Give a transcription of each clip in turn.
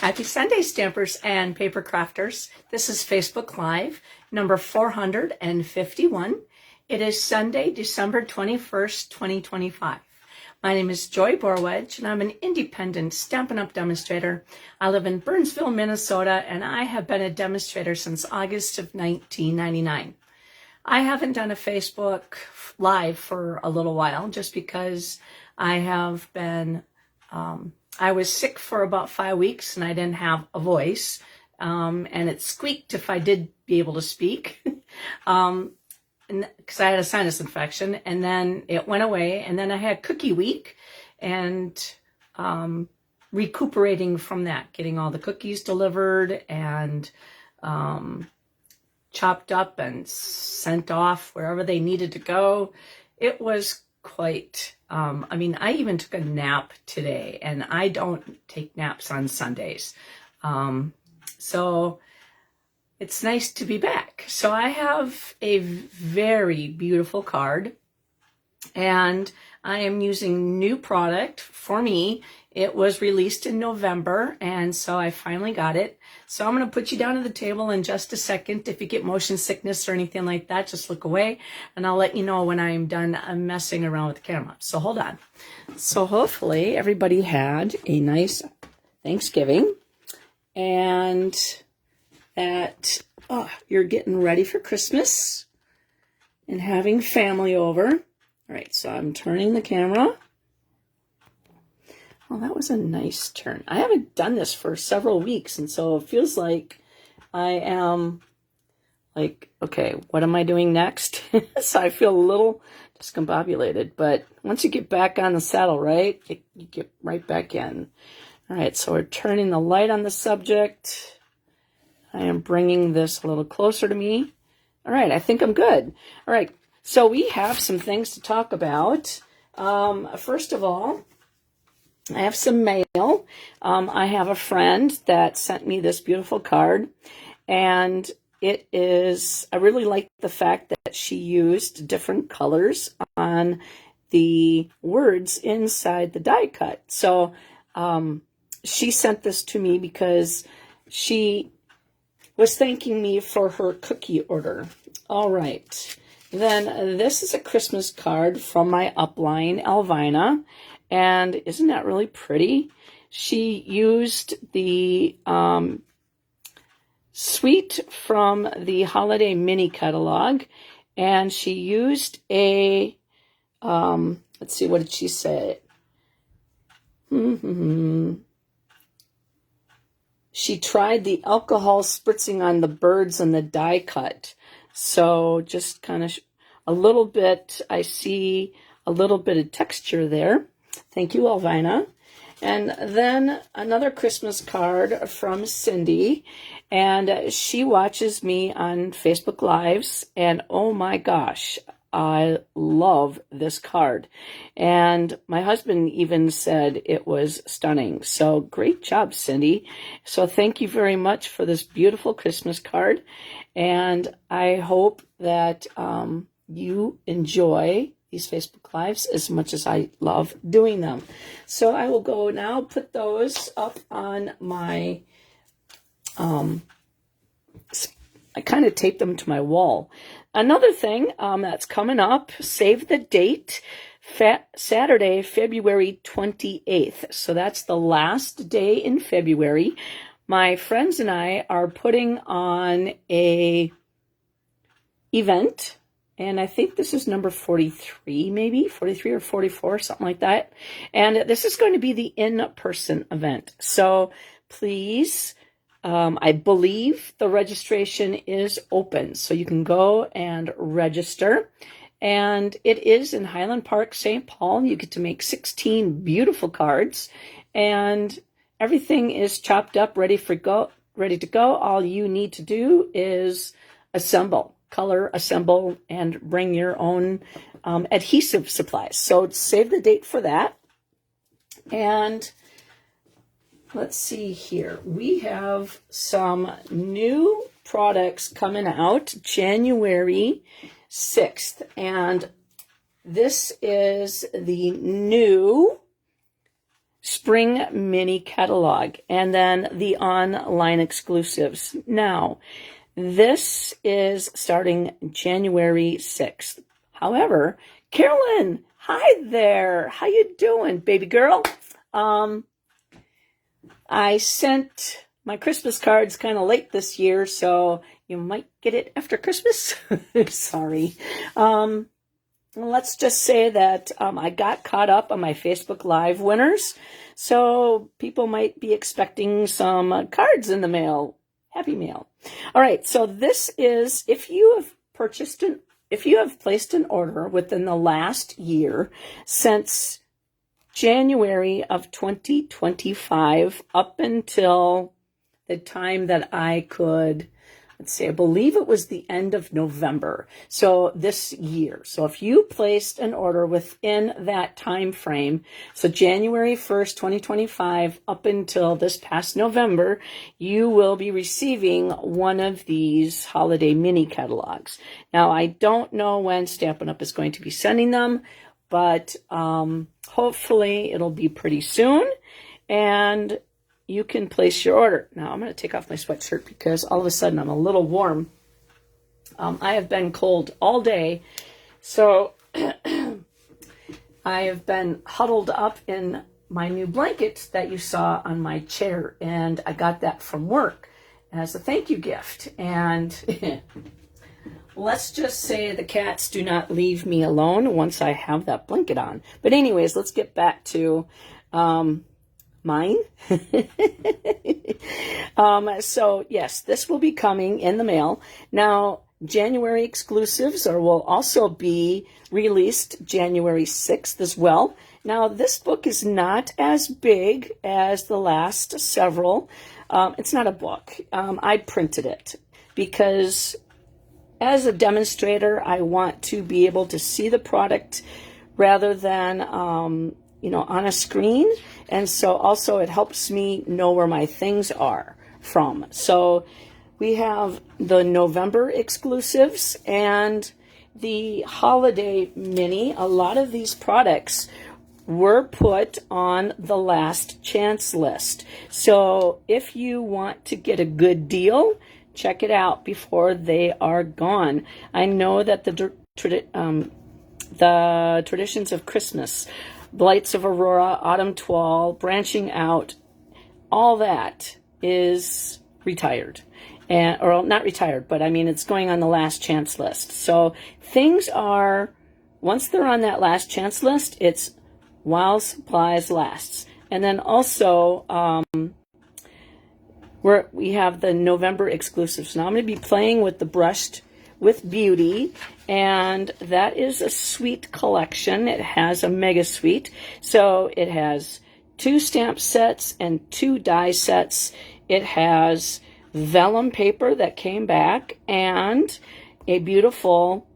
Happy Sunday, Stampers and Paper Crafters. This is Facebook Live, number 451. It is Sunday, December 21st, 2025. My name is Joy Borwedge, and I'm an independent Stampin' Up! Demonstrator. I live in Burnsville, Minnesota, and I have been a demonstrator since August of 1999. I haven't done a Facebook Live for a little while, just because I have been... I was sick for about 5 weeks and I didn't have a voice, and it squeaked if I did be able to speak, because I had a sinus infection, and then it went away, and then I had cookie week and recuperating from that, getting all the cookies delivered and chopped up and sent off wherever they needed to go. It was quite, I even took a nap today, and I don't take naps on Sundays. So it's nice to be back. So I have a very beautiful card, and I am using new product for me. It was released in November, and so I finally got it. So I'm going to put you down at the table in just a second. If you get motion sickness or anything like that, just look away, and I'll let you know when I'm done messing around with the camera. So hold on. So hopefully everybody had a nice Thanksgiving, and that you're getting ready for Christmas and having family over. All right, so I'm turning the camera. Well, that was a nice turn. I haven't done this for several weeks, and so it feels like I am like, okay, what am I doing next? So I feel a little discombobulated, but once you get back on the saddle, right, you get right back in. All right, so we're turning the light on the subject. I am bringing this a little closer to me. All right, I think I'm good. All right, so we have some things to talk about. First of all, I have some mail. I have a friend that sent me this beautiful card, and it is, I really like the fact that she used different colors on the words inside the die cut. So she sent this to me because she was thanking me for her cookie order. All right. Then this is a Christmas card from my upline, Elvina. And isn't that really pretty? She used the suite from the holiday mini catalog, and she used a, let's see, what did she say? She tried the alcohol spritzing on the birds and the die cut. So just kind of a little bit, I see a little bit of texture there. Thank you, Elvina. And then another Christmas card from Cindy, and she watches me on Facebook Lives, and oh my gosh, I love this card. And my husband even said it was stunning. So great job, Cindy. So thank you very much for this beautiful Christmas card, and I hope that you enjoy these Facebook Lives as much as I love doing them. So I will go now put those up on my, I kind of taped them to my wall. Another thing that's coming up, save the date, Saturday, February 28th. So that's the last day in February. My friends and I are putting on a event, and I think this is number 43, maybe 43 or 44, something like that. And this is going to be the in-person event. So please, I believe the registration is open, so you can go and register. And it is in Highland Park, St. Paul. You get to make 16 beautiful cards, and everything is chopped up, ready to go. All you need to do is assemble. Color, assemble, and bring your own adhesive supplies. So save the date for that. And let's see here. We have some new products coming out January 6th. And this is the new spring mini catalog, and then the online exclusives. Now, this is starting January 6th. However, Carolyn, hi there. How you doing, baby girl? I sent my Christmas cards kind of late this year, so you might get it after Christmas. Sorry. Let's just say that I got caught up on my Facebook Live winners, so people might be expecting some cards in the mail. Happy mail. All right, so this is if you have placed an order within the last year since January of 2025 up until the time that I could, let's see, I believe it was the end of November. So this year. So if you placed an order within that time frame, so January 1st, 2025 up until this past November, you will be receiving one of these holiday mini catalogs. Now, I don't know when Stampin' Up! Is going to be sending them, but hopefully it'll be pretty soon, and you can place your order. Now, I'm going to take off my sweatshirt because all of a sudden I'm a little warm. I have been cold all day, so I have been huddled up in my new blanket that you saw on my chair, and I got that from work as a thank you gift. And let's just say the cats do not leave me alone once I have that blanket on. But anyways, let's get back to mine. So yes, this will be coming in the mail. Now, January exclusives will also be released January 6th as well. Now, this book is not as big as the last several. It's not a book. I printed it because as a demonstrator, I want to be able to see the product rather than, on a screen. And so also it helps me know where my things are from. So we have the November exclusives and the holiday mini. A lot of these products were put on the last chance list. So if you want to get a good deal, check it out before they are gone. I know that the traditions of Christmas, Blights of Aurora, Autumn Twal, Branching Out, all that is retired. Or not retired, but I mean, it's going on the last chance list. So things are, once they're on that last chance list, it's while supplies lasts. And then also, we have the November exclusives. Now I'm going to be playing with the Brushed with Beauty, and that is a suite collection. It has a mega suite. So it has 2 stamp sets and 2 die sets. It has vellum paper that came back and a beautiful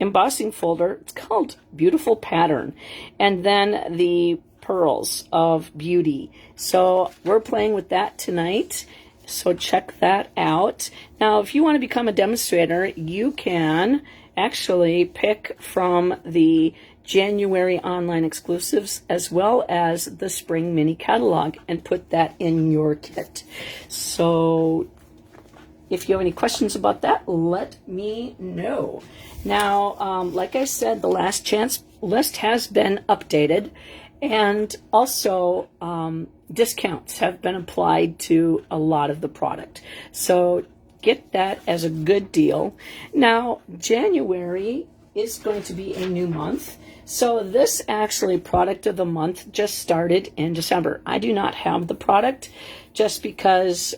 embossing folder. It's called Beautiful Pattern. And then the Pearls of Beauty. So we're playing with that tonight. So check that out. Now, if you want to become a demonstrator, you can actually pick from the January online exclusives as well as the spring mini catalog and put that in your kit. So if you have any questions about that, let me know. Now, like I said, the last chance list has been updated, and also discounts have been applied to a lot of the product. So get that as a good deal. Now, January is going to be a new month. So this actually product of the month just started in December. I do not have the product just because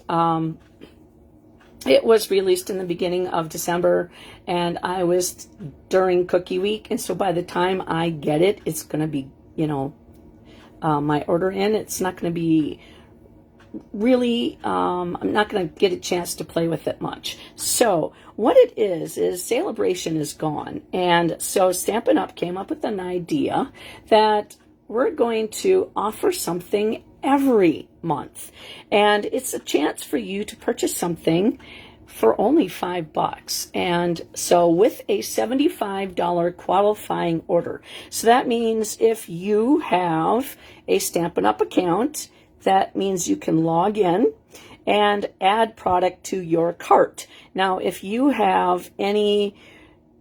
it was released in the beginning of December and I was during Cookie Week. And so by the time I get it, it's going to be, my order in. It's not going to be really, I'm not going to get a chance to play with it much. So what it is Celebration is gone. And so Stampin' Up! Came up with an idea that we're going to offer something every month. And it's a chance for you to purchase something for only $5. And so with a $75 qualifying order. So that means if you have a Stampin' Up! Account, that means you can log in and add product to your cart. Now, if you have any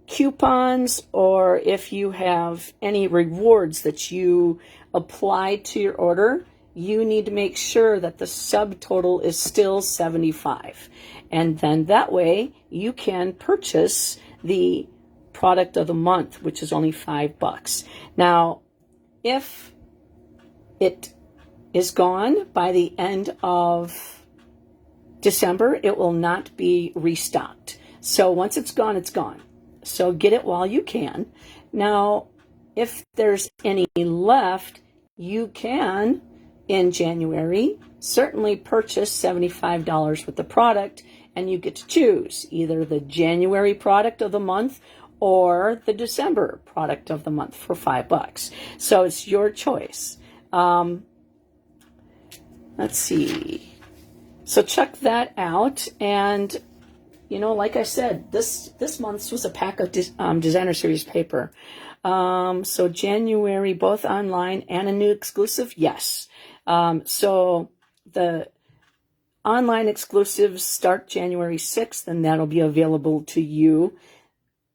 coupons or if you have any rewards that you apply to your order, you need to make sure that the subtotal is still 75. And then that way you can purchase the product of the month, which is only $5. Now, if it is gone by the end of December, it will not be restocked. So once it's gone, it's gone. So get it while you can. Now, if there's any left, you can, in January, certainly purchase $75 worth of product, and you get to choose either the January product of the month or the December product of the month for $5. So it's your choice. Let's see. So check that out. And, you know, like I said, this month's was a pack of designer series paper. So January, both online and a new exclusive, yes. So the online exclusives start January 6th, and that'll be available to you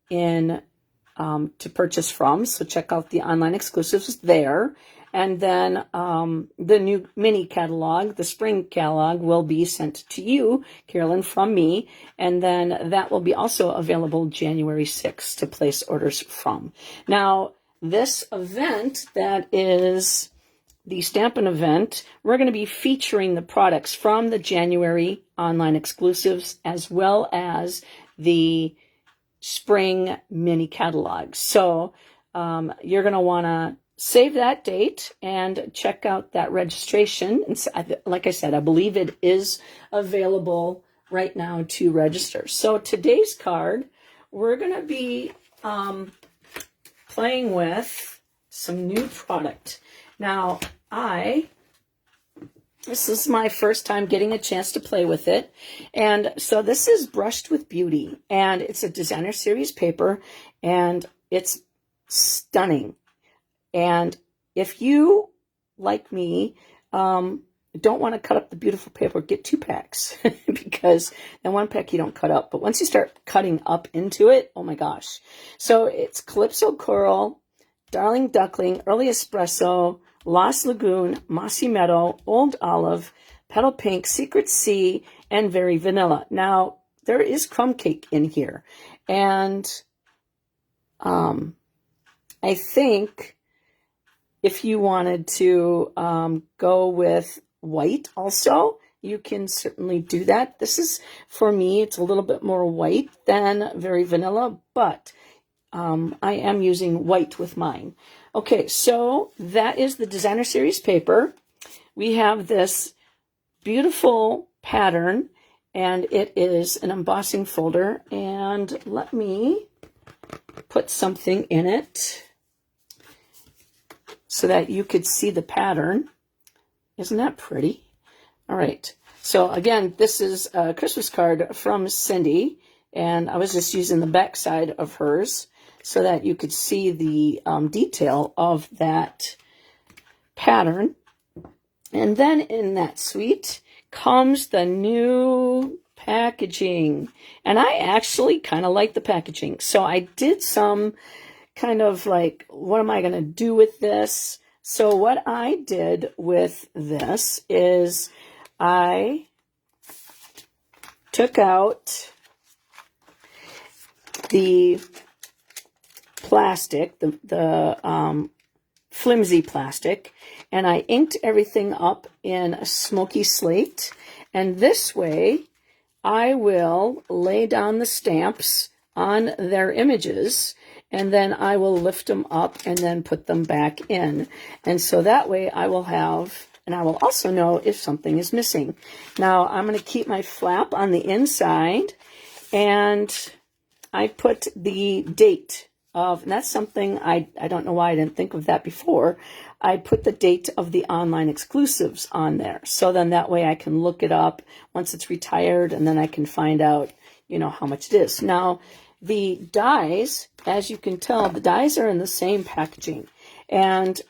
in to purchase from. So check out the online exclusives there. And then the new mini catalog, the spring catalog, will be sent to you, Carolyn, from me. And then that will be also available January 6th to place orders from. Now, this event that is the Stampin' event, we're going to be featuring the products from the January online exclusives as well as the spring mini catalog. So you're going to want to save that date and check out that registration. And like I said, I believe it is available right now to register. So today's card, we're going to be playing with some new product. Now, this is my first time getting a chance to play with it. And so this is Brushed with Beauty, and it's a designer series paper, and it's stunning. And if you, like me, don't want to cut up the beautiful paper, get 2 packs because then 1 pack you don't cut up. But once you start cutting up into it, oh my gosh. So it's Calypso Coral, Darling Duckling, Early Espresso, Lost Lagoon, Mossy Meadow, Old Olive, Petal Pink, Secret Sea, and Very Vanilla. Now, there is crumb cake in here. And I think if you wanted to go with white also, you can certainly do that. This is, for me, it's a little bit more white than Very Vanilla, but I am using white with mine. Okay, so that is the designer series paper. We have this beautiful pattern, and it is an embossing folder. And let me put something in it so that you could see the pattern. Isn't that pretty? All right. So again, this is a Christmas card from Cindy, and I was just using the back side of hers so that you could see the detail of that pattern. And then in that suite comes the new packaging. And I actually kind of like the packaging. So I did some kind of like, what am I going to do with this? So what I did with this is I took out the plastic, the flimsy plastic, and I inked everything up in a smoky slate. And this way, I will lay down the stamps on their images, and then I will lift them up and then put them back in. And so that way I will have, and I will also know if something is missing. Now I'm going to keep my flap on the inside, and I put the date of, and that's something I don't know why I didn't think of that before. I put the date of the online exclusives on there. So then that way I can look it up once it's retired, and then I can find out, you know, how much it is. Now, the dies, as you can tell, the dies are in the same packaging. And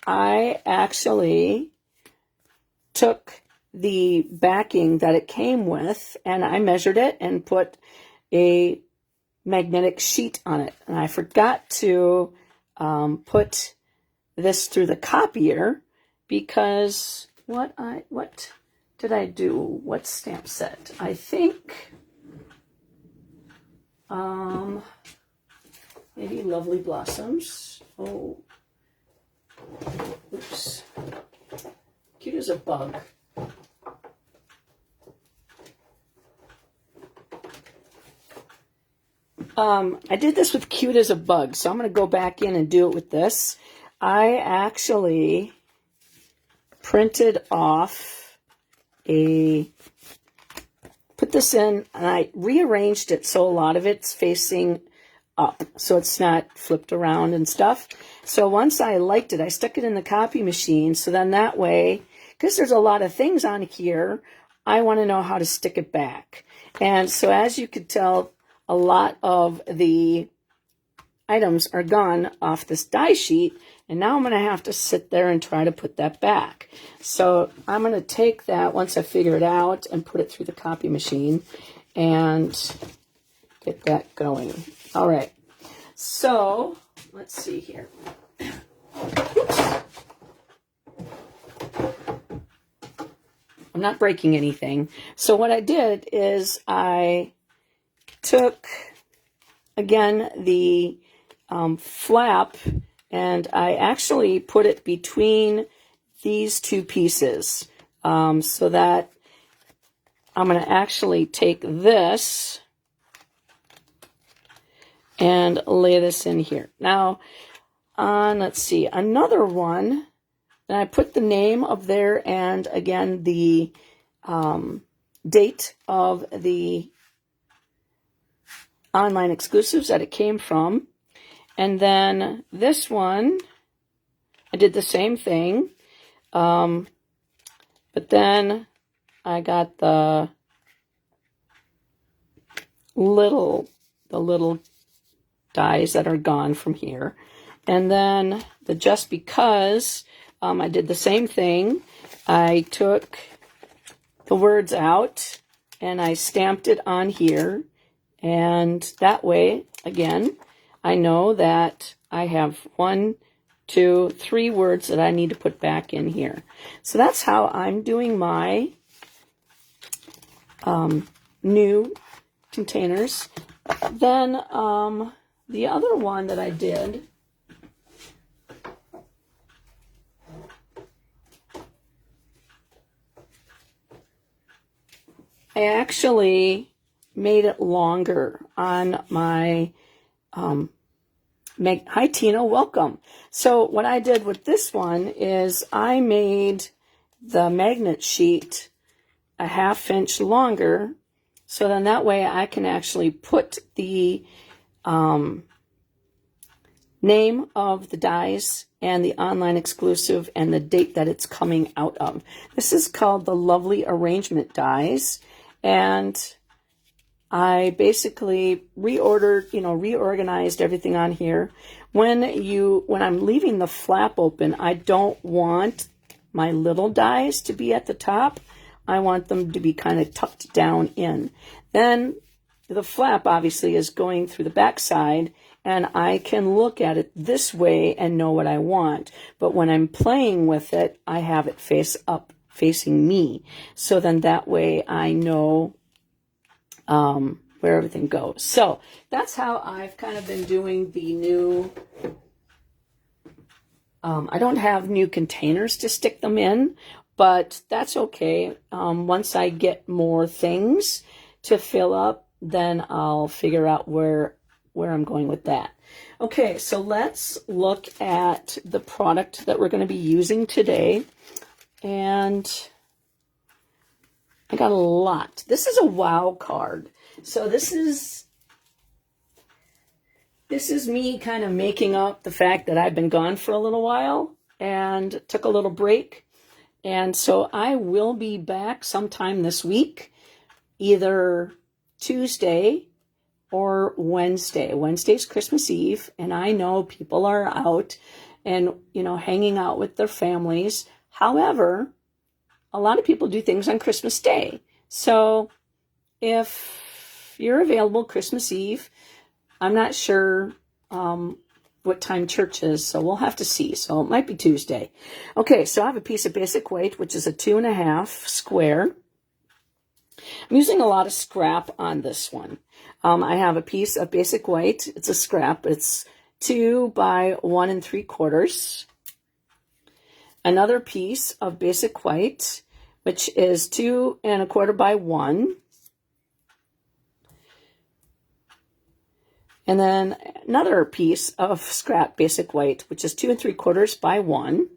I actually took the backing that it came with and I measured it and put a magnetic sheet on it. And I forgot to put this through the copier because what did I do? What stamp set? I think maybe Lovely Blossoms. Oh, oops. Cute as a bug. I did this with Cute as a Bug, so I'm going to go back in and do it with this. I actually printed off put this in, and I rearranged it so a lot of it's facing up, so it's not flipped around and stuff. So once I liked it, I stuck it in the copy machine, so then that way, because there's a lot of things on here, I want to know how to stick it back. And so as you could tell, a lot of the items are gone off this die sheet, and now I'm going to have to sit there and try to put that back. So I'm going to take that once I figure it out and put it through the copy machine and get that going. All right, so let's see here. Oops. I'm not breaking anything. So what I did is I took, again, the flap, and I actually put it between these two pieces so that I'm going to actually take this and lay this in here. Now, let's see, another one, and I put the name of there and, again, the date of the online exclusives that it came from. And then this one, I did the same thing, but then I got the little dies that are gone from here. And then the Just Because, I did the same thing. I took the words out and I stamped it on here. And that way, again, I know that I have 1, 2, 3 words that I need to put back in here. So that's how I'm doing my new containers. Then the other one that I did, I actually made it longer on my hi Tina, welcome. So what I did with this one is I made the magnet sheet a 1/2 inch longer, so then that way I can actually put the name of the dies and the online exclusive and the date that it's coming out of. This is called the Lovely Arrangement dies, and I basically reorganized everything on here. When I'm leaving the flap open, I don't want my little dies to be at the top. I want them to be kind of tucked down in. Then the flap obviously is going through the back side, and I can look at it this way and know what I want. But when I'm playing with it, I have it face up, facing me. So then that way I know where everything goes. So that's how I've kind of been doing the new, I don't have new containers to stick them in, but that's okay. Once I get more things to fill up, then I'll figure out where I'm going with that. Okay, so let's look at the product that we're going to be using today. And I got a lot. This is a wow card. So this is This is me kind of making up the fact that I've been gone for a little while and took a little break. And so I will be back sometime this week, either Tuesday or Wednesday. Wednesday's Christmas Eve, and I know people are out and, hanging out with their families. However, a lot of people do things on Christmas Day. So if you're available Christmas Eve, I'm not sure what time church is, so we'll have to see. So it might be Tuesday. Okay, so I have a piece of basic weight, which is a 2.5 square. I'm using a lot of scrap on this one. I have a piece of basic white. It's a scrap. It's 2 by 1 3/4. Another piece of basic white, which is 2 1/4 by 1. And then another piece of scrap basic white, which is 2 3/4 by 1.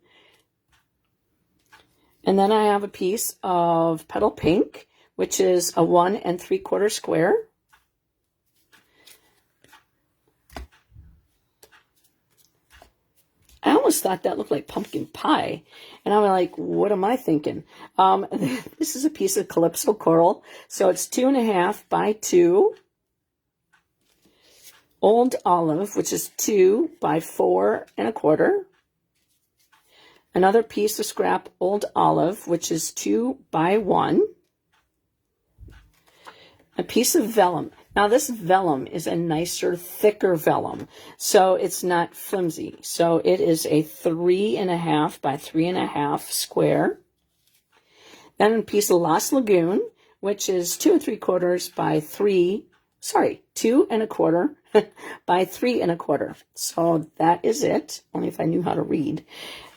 And then I have a piece of petal pink, which is a 1 3/4 square. I almost thought that looked like pumpkin pie. And I'm like, what am I thinking? This is a piece of Calypso coral. So it's 2.5 by 2. Old olive, which is 2 by 4 1/4. Another piece of scrap old olive, which is 2 by 1. A piece of vellum. Now this vellum is a nicer, thicker vellum, so it's not flimsy. So it is a 3.5 by 3.5 square. Then a piece of Lost Lagoon, which is 2 3/4 by 2 1/4 by 3 1/4. So that is it, only if I knew how to read.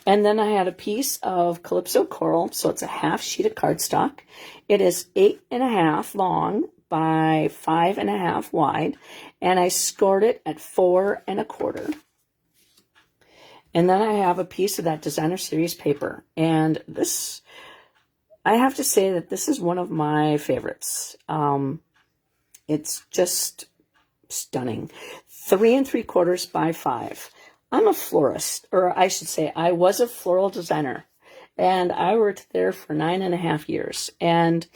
And then I had a piece of Calypso coral, so it's a half sheet of cardstock. It is 8.5 long by 5.5 wide, and I scored it at 4 1/4. And then I have a piece of that Designer Series paper, and this, I have to say that this is one of my favorites. It's just stunning. 3 3/4 by 5. I'm a florist, or I should say I was a floral designer, and I worked there for 9.5 years, and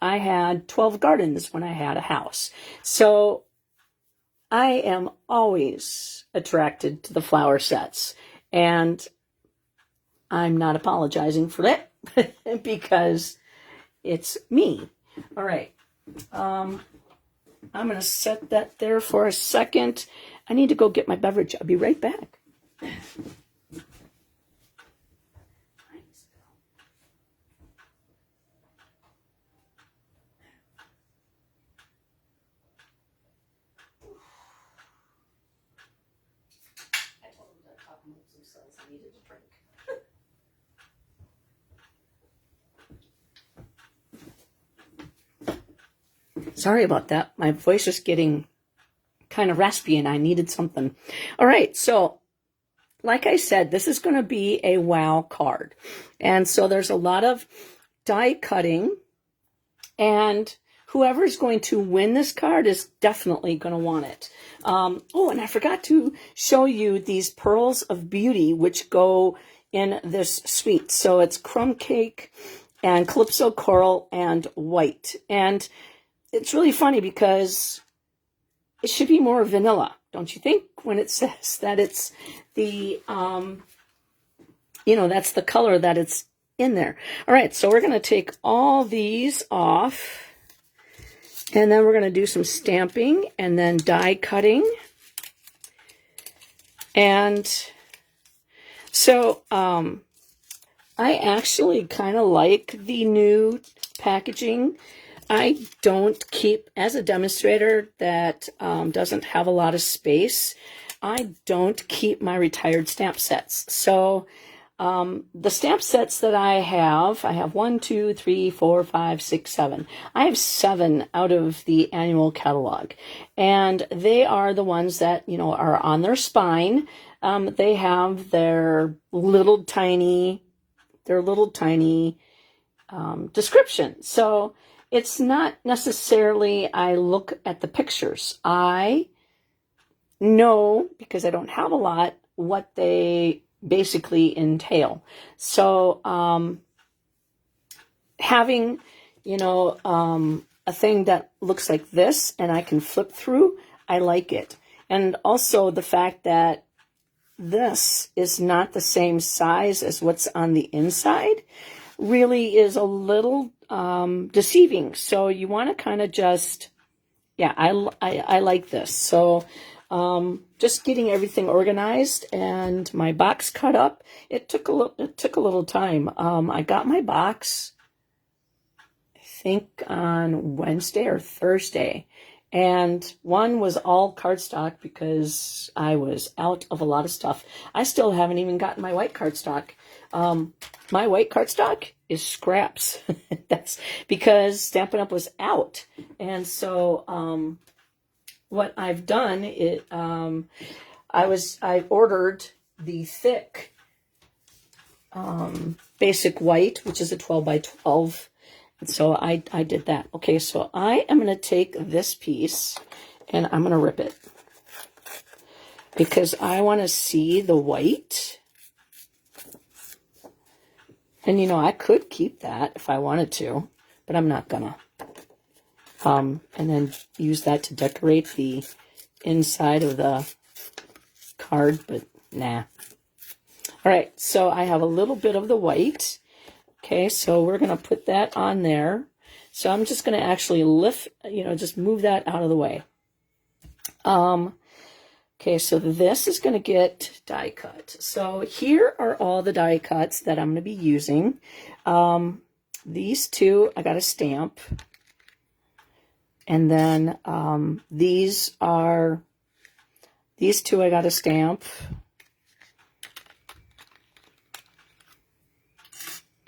I had 12 gardens when I had a house. So I am always attracted to the flower sets, and I'm not apologizing for that because it's me. All right. I'm going to set that there for a second. I need to go get my beverage. I'll be right back. I needed a drink. Sorry about that. My voice is getting kind of raspy and I needed something. All right, so like I said, this is going to be a wow card. And so there's a lot of die cutting, and whoever's going to win this card is definitely going to want it. Oh, and I forgot to show you these Pearls of Beauty, which go in this suite. So it's crumb cake and Calypso coral and white. And it's really funny because it should be more vanilla, don't you think? When it says that it's the, that's the color that it's in there. All right, so we're going to take all these off. And then we're going to do some stamping and then die cutting. And so I actually kind of like the new packaging. I don't keep, as a demonstrator that doesn't have a lot of space, I don't keep my retired stamp sets. So the stamp sets that I have 1, 2, 3, 4, 5, 6, 7. I have 7 out of the annual catalog. And they are the ones that, are on their spine. They have their little tiny description. So it's not necessarily I look at the pictures. I know, because I don't have a lot, what they basically entail. So having, a thing that looks like this and I can flip through, I like it. And also the fact that this is not the same size as what's on the inside really is a little deceiving. So you want to kind of just, yeah, I like this. So just getting everything organized and my box cut up. It took a little time. I got my box, I think on Wednesday or Thursday. And one was all cardstock because I was out of a lot of stuff. I still haven't even gotten my white cardstock. My white cardstock is scraps. That's because Stampin' Up! Was out. And so what I've done is I ordered the thick basic white, which is a 12 by 12. And so I did that. Okay, so I am going to take this piece and I'm going to rip it because I want to see the white. And, I could keep that if I wanted to, but I'm not going to. And then use that to decorate the inside of the card, but nah. All right, so I have a little bit of the white. Okay, so we're going to put that on there. So I'm just going to actually lift, just move that out of the way. Okay, so this is going to get die cut. So here are all the die cuts that I'm going to be using. These two, I got to stamp. And then these two I got to stamp.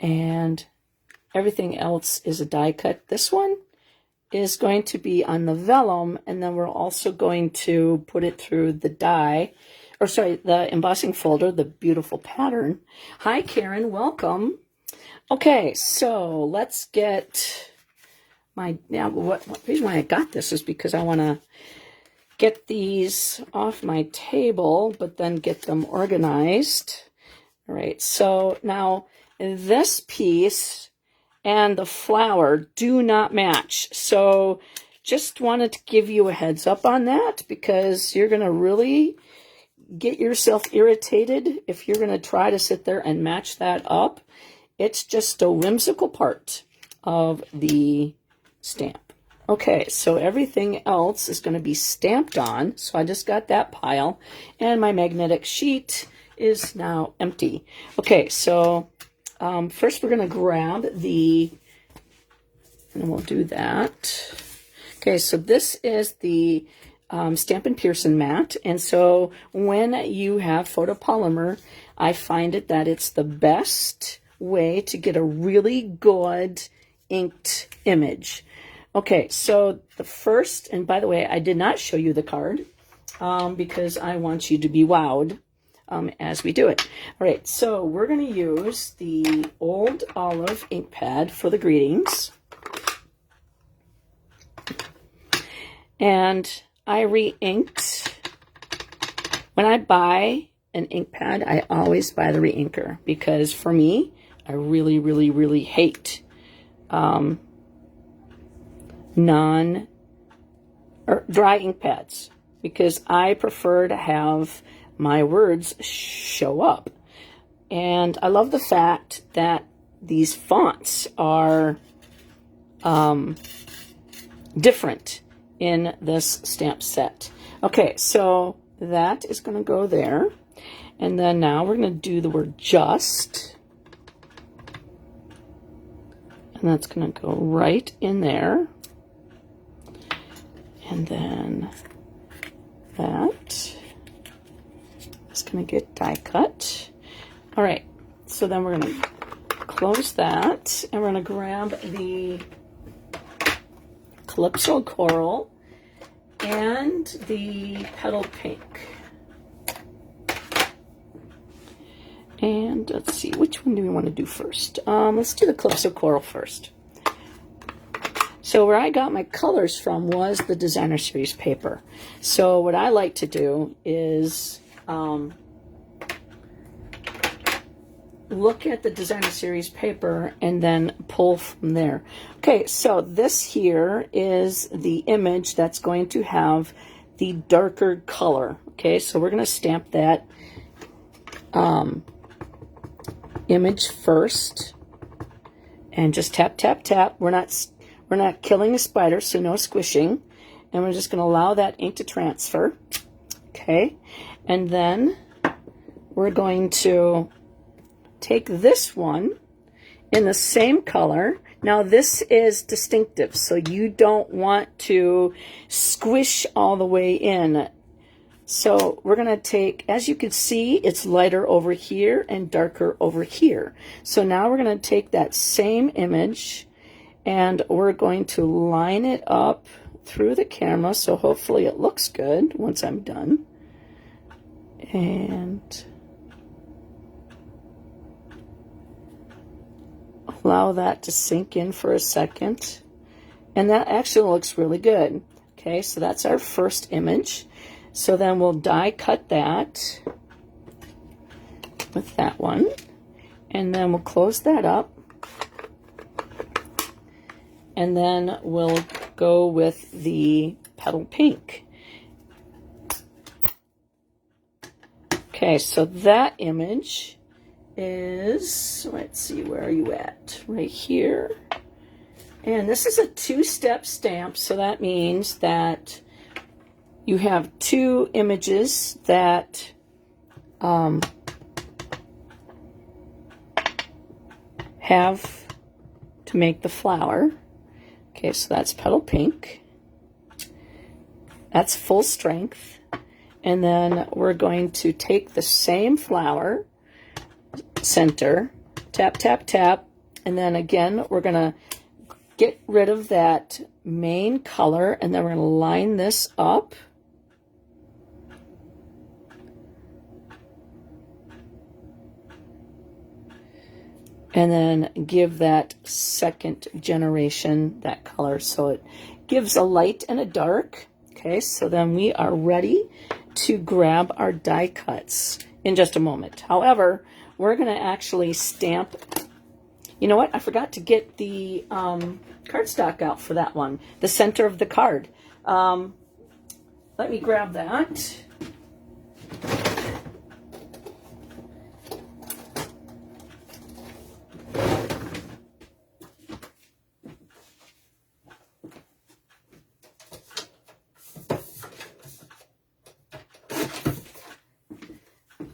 And everything else is a die cut. This one is going to be on the vellum, and then we're also going to put it through the the embossing folder, the beautiful pattern. Hi, Karen, welcome. Okay, so let's get what reason why I got this is because I want to get these off my table, but then get them organized. All right, so now this piece and the flower do not match. So just wanted to give you a heads up on that because you're going to really get yourself irritated if you're going to try to sit there and match that up. It's just a whimsical part of the stamp. Okay, so everything else is going to be stamped on. So I just got that pile and my magnetic sheet is now empty. Okay, so first we're going to grab and we'll do that. Okay, so this is the Stampin' Pearson mat. And so when you have photopolymer, I find that it's the best way to get a really good inked image. Okay, so the first, and by the way, I did not show you the card because I want you to be wowed as we do it. All right, so we're going to use the Old Olive ink pad for the greetings. And I re-inked. When I buy an ink pad, I always buy the re-inker because for me, I really, really, really hate dry ink pads because I prefer to have my words show up. And I love the fact that these fonts are different in this stamp set. Okay, so that is going to go there. And then now we're going to do the word just. And that's going to go right in there. And then that is going to get die cut. All right, so then we're going to close that. And we're going to grab the Calypso Coral and the Petal Pink. And let's see, which one do we want to do first? Let's do the Calypso Coral first. So where I got my colors from was the designer series paper. So what I like to do is look at the designer series paper and then pull from there. Okay, so this here is the image that's going to have the darker color. Okay, so we're going to stamp that image first and just tap, tap, tap. We're not killing a spider, so no squishing. And we're just going to allow that ink to transfer. Okay, and then we're going to take this one in the same color. Now this is distinctive, so you don't want to squish all the way in. So we're going to take, as you can see, it's lighter over here and darker over here. So now we're going to take that same image and we're going to line it up through the camera, so hopefully it looks good once I'm done. And allow that to sink in for a second. And that actually looks really good. Okay, so that's our first image. So then we'll die cut that with that one. And then we'll close that up. And then we'll go with the petal pink. Okay, so that image is, let's see, where are you at? Right here. And this is a two-step stamp, so that means that you have two images that have to make the flower. Okay, so that's petal pink. That's full strength. And then we're going to take the same flower, center, tap, tap, tap, and then again we're going to get rid of that main color, and then we're going to line this up. And then give that second generation that color, so it gives a light and a dark. Okay, so then we are ready to grab our die cuts in just a moment. However, we're going to actually stamp. You know what? I forgot to get the cardstock out for that one, the center of the card. Let me grab that.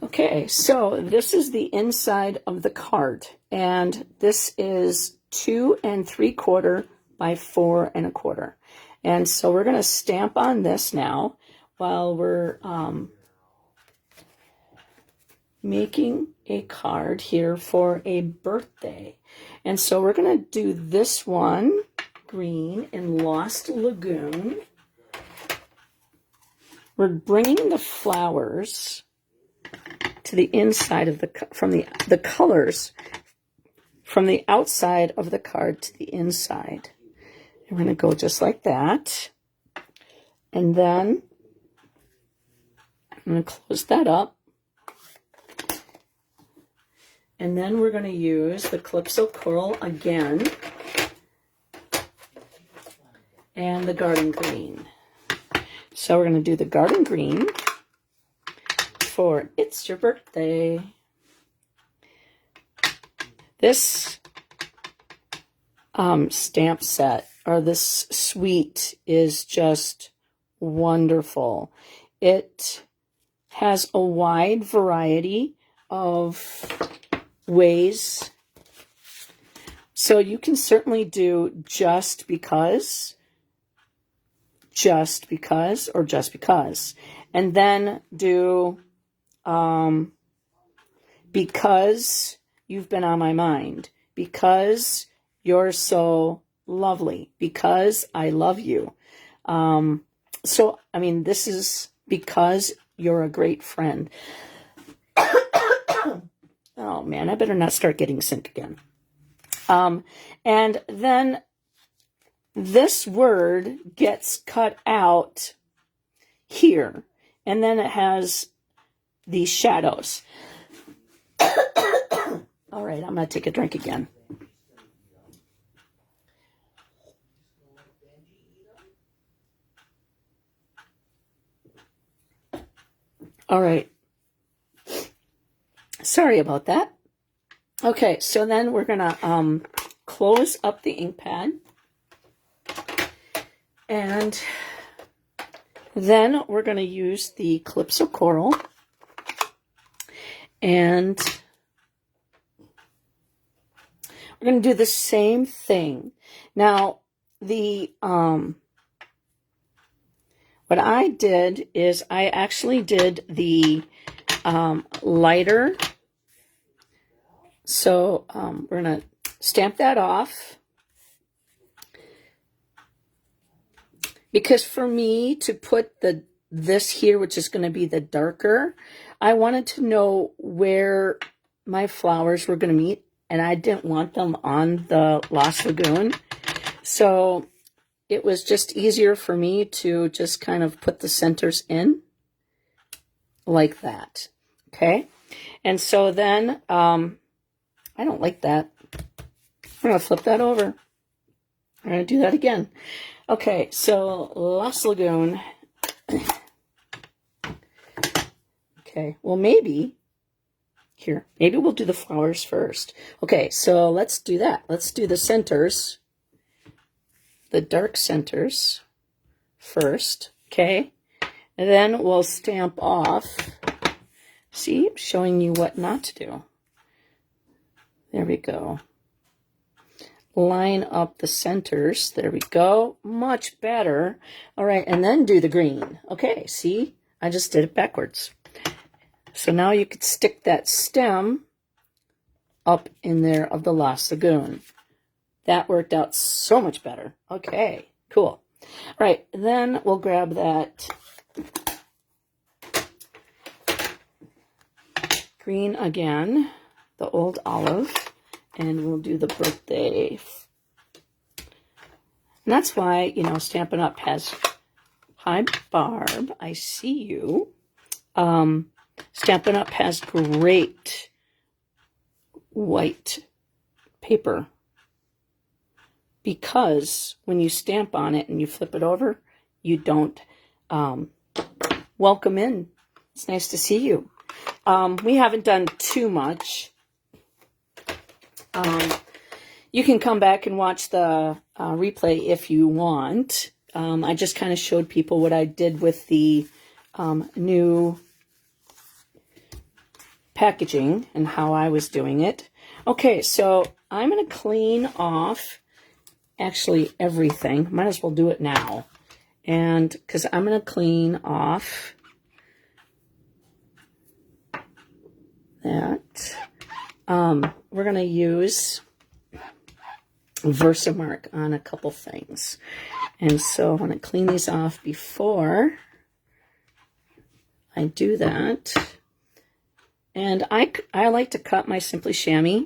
Okay, so this is the inside of the card, and this is 2 3/4 by 4 1/4. And so we're going to stamp on this now while we're making a card here for a birthday. And so we're going to do this one green in Lost Lagoon. We're bringing the flowers to the inside of the colors from the outside of the card to the inside. And we're going to go just like that. And then I'm going to close that up. And then we're going to use the Calypso Coral again and the Garden Green. So we're going to do the Garden Green for It's Your Birthday. This stamp set, or this suite, is just wonderful. It has a wide variety of ways. So you can certainly do just because, or just because. And then do because you've been on my mind, because you're so lovely, because I love you. So, I mean, this is because you're a great friend. Oh, man, I better not start getting sick again. And then this word gets cut out here, and then it has these shadows. All right, I'm going to take a drink again. All right. Sorry about that. Okay, so then we're going to close up the ink pad. And then we're going to use the Calypso Coral. And we're going to do the same thing. Now, the what I did is I actually did the lighter. So we're going to stamp that off. Because for me to put this here, which is going to be the darker, I wanted to know where my flowers were going to meet, and I didn't want them on the Lost Lagoon. So it was just easier for me to just kind of put the centers in like that. Okay? And so then, I don't like that. I'm going to flip that over. I'm going to do that again. Okay, so Lost Lagoon. Okay, well maybe we'll do the flowers first. Okay, so let's do that. Let's do the centers, the dark centers first, okay? And then we'll stamp off. See, I'm showing you what not to do. There we go. Line up the centers. There we go. Much better. All right, and then do the green. Okay, see? I just did it backwards. So now you could stick that stem up in there of the Lost Lagoon. That worked out so much better. Okay, cool. All right, then we'll grab that green again, the old olive. And we'll do the birthday. And that's why, you know, Stampin' Up! Has, hi, Barb, I see you. Stampin' Up! Has great white paper. Because when you stamp on it and you flip it over, you don't welcome in. It's nice to see you. We haven't done too much. You can come back and watch the replay if you want. I just kind of showed people what I did with the new packaging and how I was doing it. Okay, so I'm going to clean off actually everything. Might as well do it now. And because I'm going to clean off that. We're going to use Versamark on a couple things. And so I want to clean these off before I do that. And I like to cut my Simply Chamois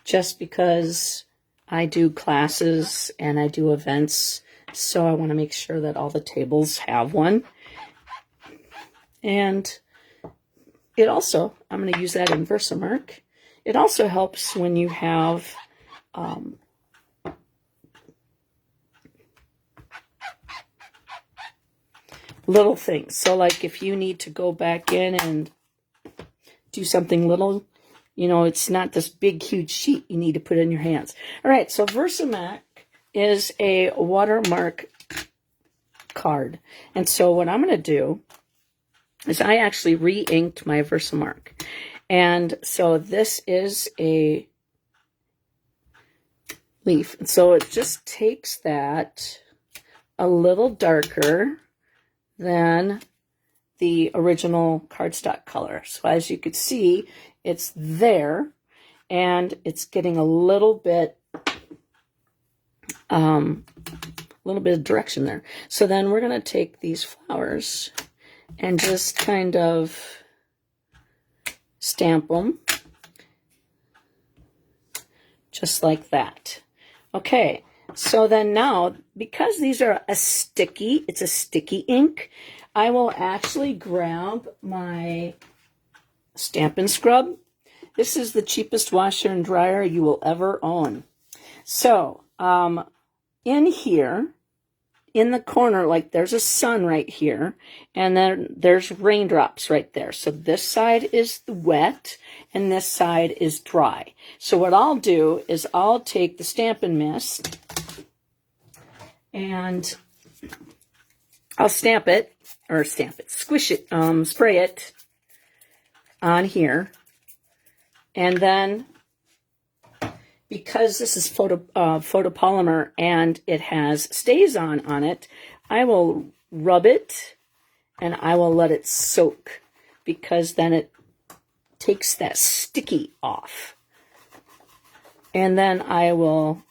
just because I do classes and I do events. So I want to make sure that all the tables have one. And it also, I'm going to use that in Versamark. It also helps when you have little things. So like if you need to go back in and do something little, you know, it's not this big, huge sheet you need to put in your hands. All right, so Versamark is a watermark card. And so what I'm going to do is I actually re-inked my Versamark. And so this is a leaf. And so it just takes that a little darker than the original cardstock color. So as you could see, it's there and it's getting a little bit of direction there. So then we're going to take these flowers and just kind of stamp them just like that. Okay, so then now, because these are it's a sticky ink, I will actually grab my Stampin' Scrub. This is the cheapest washer and dryer you will ever own. So, in here, in the corner, like there's a sun right here, and then there's raindrops right there. So this side is wet, and this side is dry. So what I'll do is I'll take the Stampin' Mist, and I'll squish it, spray it on here, and then because this is photopolymer and it has stays-on it, I will rub it and I will let it soak, because then it takes that sticky off. And then I will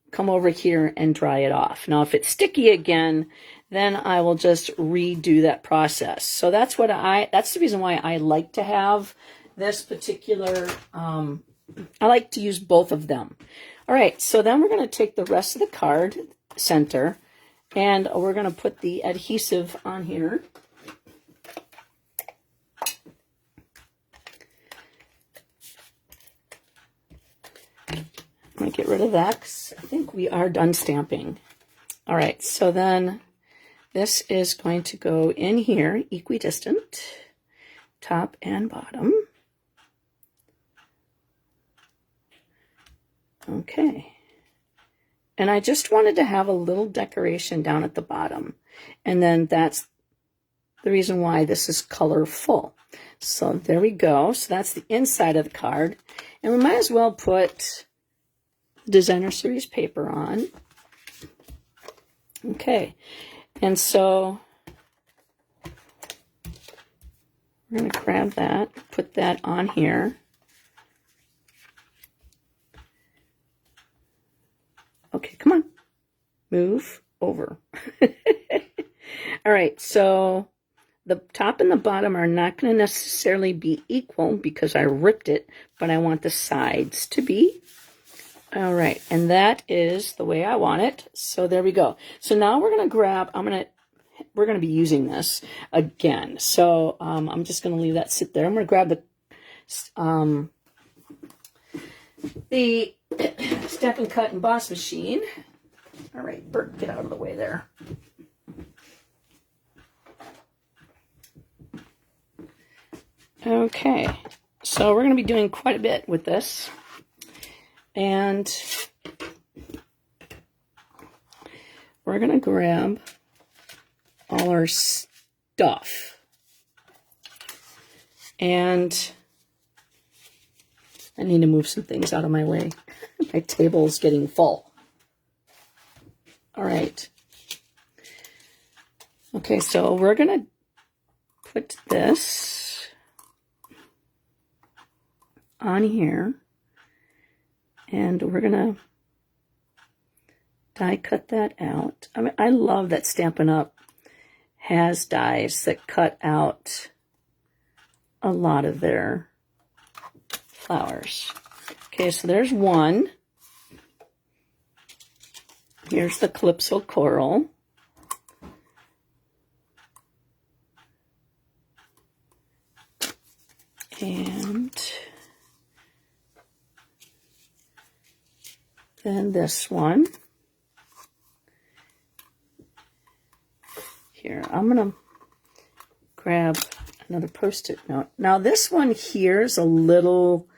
come over here and dry it off. Now, if it's sticky again, then I will just redo that process. So that's the reason why I like to have this particular, I like to use both of them. All right, so then we're going to take the rest of the card center, and we're going to put the adhesive on here. I'm going to get rid of that because I think we are done stamping. All right, so then this is going to go in here, equidistant, top and bottom. Okay. And I just wanted to have a little decoration down at the bottom. And then that's the reason why this is colorful. So there we go. So that's the inside of the card. And we might as well put Designer Series paper on. Okay. And so we're going to grab that, put that on here. Okay, come on. Move over. All right, so the top and the bottom are not going to necessarily be equal because I ripped it, but I want the sides to be. All right, and that is the way I want it. So there we go. So now we're going to grab, we're going to be using this again. So I'm just going to leave that sit there. I'm going to grab the Stampin' Cut and Boss machine. All right, Bert, get out of the way there. Okay, so we're going to be doing quite a bit with this. And we're going to grab all our stuff. And I need to move some things out of my way. My table's getting full. All right. Okay, so we're going to put this on here. And we're going to die cut that out. I mean, I love that Stampin' Up! Has dies that cut out a lot of their flowers. Okay, so there's one. Here's the Calypso Coral. And then this one. Here, I'm going to grab another Post-it note. Now this one here is a little,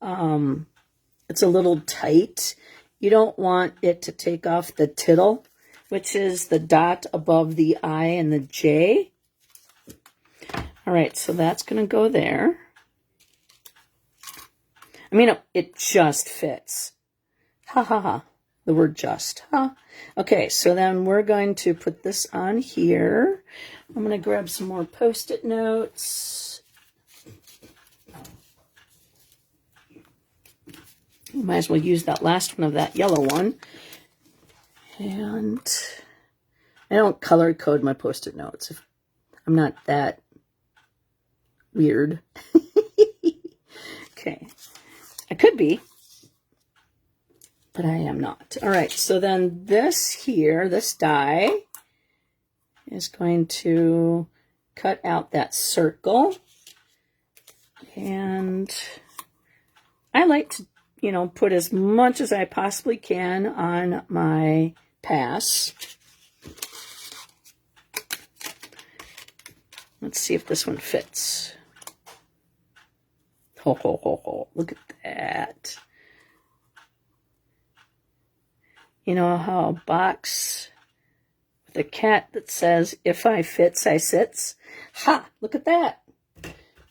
it's a little tight. You don't want it to take off the tittle, which is the dot above the I and the J. All right, so that's going to go there. I mean, it just fits. Ha ha ha. The word just. Huh? Okay, so then we're going to put this on here. I'm going to grab some more Post-it notes. Might as well use that last one of that yellow one. And I don't color code my Post-it notes. I'm not that weird. Okay. I could be. but I am not. All right, so then this here, this die is going to cut out that circle. And I like to, you know, put as much as I possibly can on my pass. Let's see if this one fits. Ho, ho, ho, ho. Look at that. You know how a box with a cat that says, if I fits, I sits? Ha! Look at that.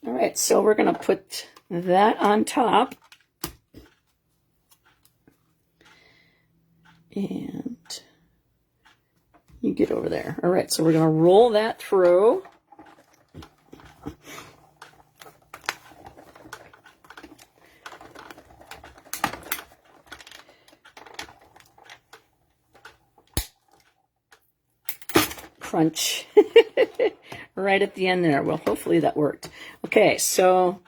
All right, so we're going to put that on top. And you get over there. All right, so we're going to roll that through. Crunch. Right at the end there. Well, hopefully that worked. Okay, so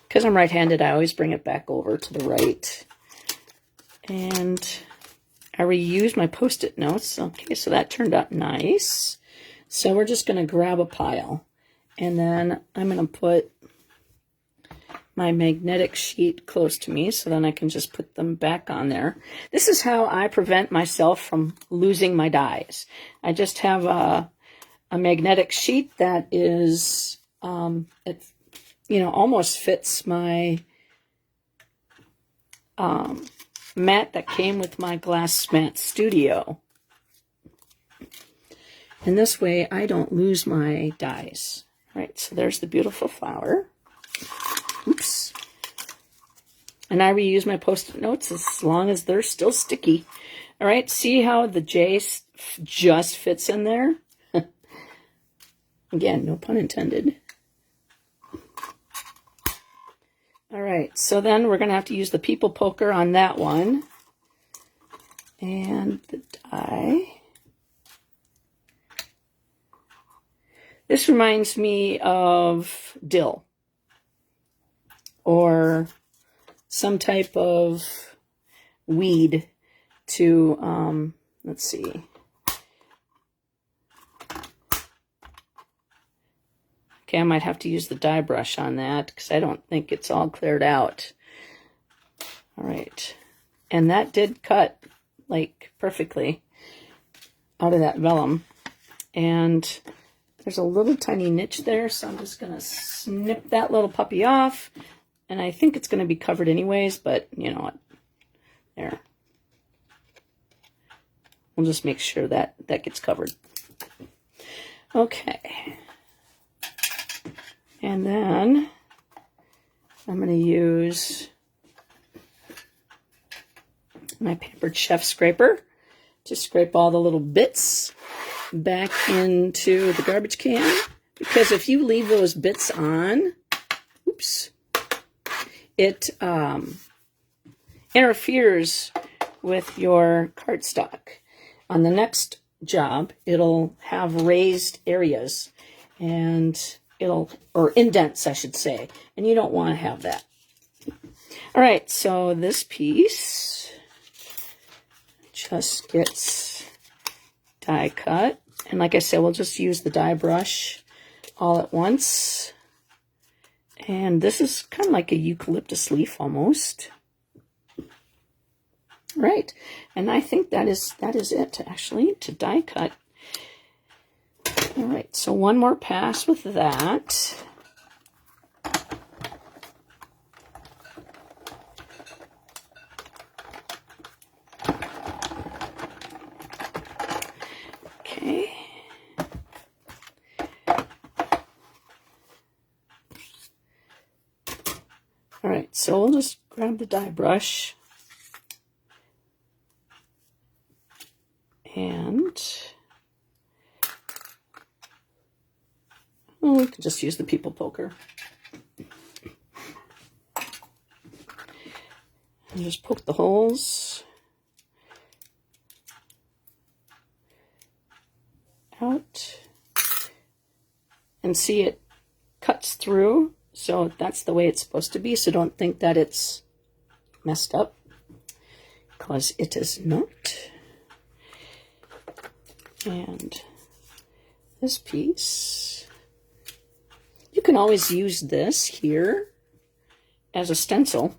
because I'm right-handed, I always bring it back over to the right. And I reused my Post-it notes. Okay, so that turned out nice. So we're just going to grab a pile. And then I'm going to put my magnetic sheet close to me, so then I can just put them back on there. This is how I prevent myself from losing my dies. I just have a magnetic sheet that is, it, you know, almost fits my mat that came with my Glass Mat Studio. And this way I don't lose my dies. All right, so there's the beautiful flower. Oops. And I reuse my Post-it notes as long as they're still sticky. All right, see how the J just fits in there? Again, no pun intended. All right, so then we're going to have to use the people poker on that one. And the die. This reminds me of dill. Or some type of weed to, let's see. Okay, I might have to use the die brush on that because I don't think it's all cleared out. All right. And that did cut, like, perfectly out of that vellum. And there's a little tiny niche there, so I'm just going to snip that little puppy off. And I think it's going to be covered anyways, but you know what? There. We'll just make sure that that gets covered. Okay. And then I'm going to use my Pampered Chef scraper to scrape all the little bits back into the garbage can. Because if you leave those bits on, oops, it interferes with your cardstock. On the next job, it'll have raised areas and or indents, I should say, and you don't want to have that. All right, so this piece just gets die cut. And like I said, we'll just use the die brush all at once. And this is kind of like a eucalyptus leaf almost. Right. And I think that is it, actually, to die cut. All right, so one more pass with that. Okay. All right, so we'll just grab the die brush and well, we can just use the people poker. And just poke the holes out and see it cuts through. So that's the way it's supposed to be. So don't think that it's messed up. because it is not. And this piece, you can always use this here as a stencil.